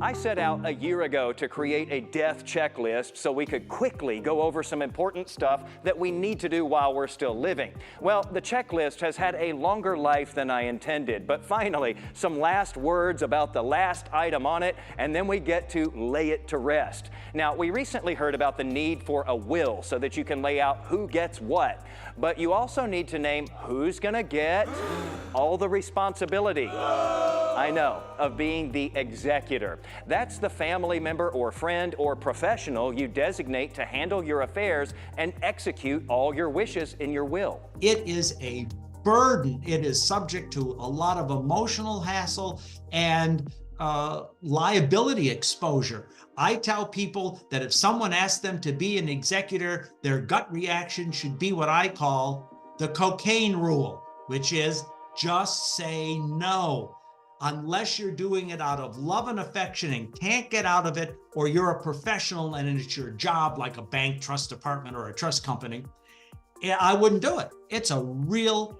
I set out a year ago to create a death checklist so we could quickly go over some important stuff that we need to do while we're still living. Well, the checklist has had a longer life than I intended, but finally, some last words about the last item on it, and then we get to lay it to rest. Now, we recently heard about the need for a will so that you can lay out who gets what, but you also need to name who's gonna get all the responsibility. I know, of being the executor. That's the family member or friend or professional you designate to handle your affairs and execute all your wishes in your will. It is a burden. It is subject to a lot of emotional hassle and liability exposure. I tell people that if someone asks them to be an executor, their gut reaction should be what I call the cocaine rule, which is just say no. Unless you're doing it out of love and affection and can't get out of it, or you're a professional and it's your job like a bank, trust department, or a trust company, I wouldn't do it. It's a real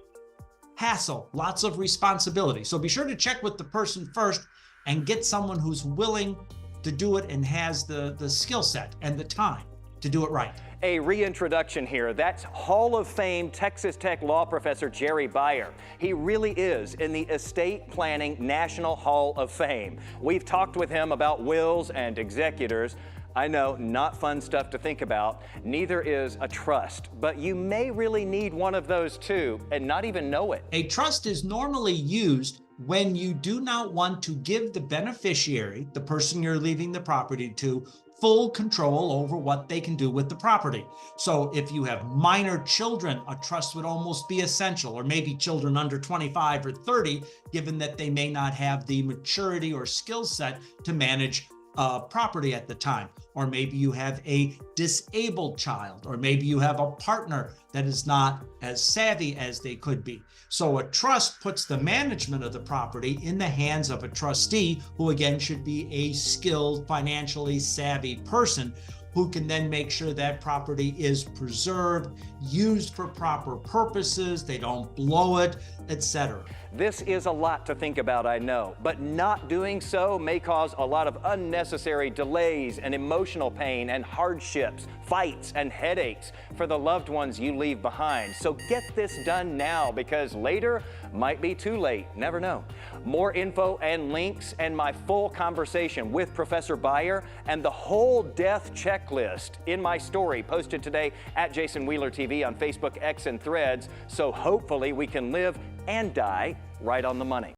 hassle, lots of responsibility. So be sure to check with the person first and get someone who's willing to do it and has the skill set and the time to do it right. A reintroduction here. That's Hall of Fame Texas Tech law professor Jerry Beyer. He really is in the Estate Planning National Hall of Fame. We've talked with him about wills and executors. I know, not fun stuff to think about. Neither is a trust, but you may really need one of those too and not even know it. A trust is normally used when you do not want to give the beneficiary, the person you're leaving the property to, full control over what they can do with the property. So if you have minor children, a trust would almost be essential, or maybe children under 25 or 30, given that they may not have the maturity or skill set to manage property at the time. Or maybe you have a disabled child, or maybe you have a partner that is not as savvy as they could be. So a trust puts the management of the property in the hands of a trustee, who again should be a skilled, financially savvy person who can then make sure that property is preserved, used for proper purposes, they don't blow it, etc. This is a lot to think about, I know, but not doing so may cause a lot of unnecessary delays and emotional pain and hardships, fights and headaches for the loved ones you leave behind. So get this done now, because later might be too late. Never know. More info and links and my full conversation with Professor Beyer and the whole death checklist in my story posted today at Jason Wheeler TV on Facebook, X, and Threads. So hopefully we can live and die right on the money.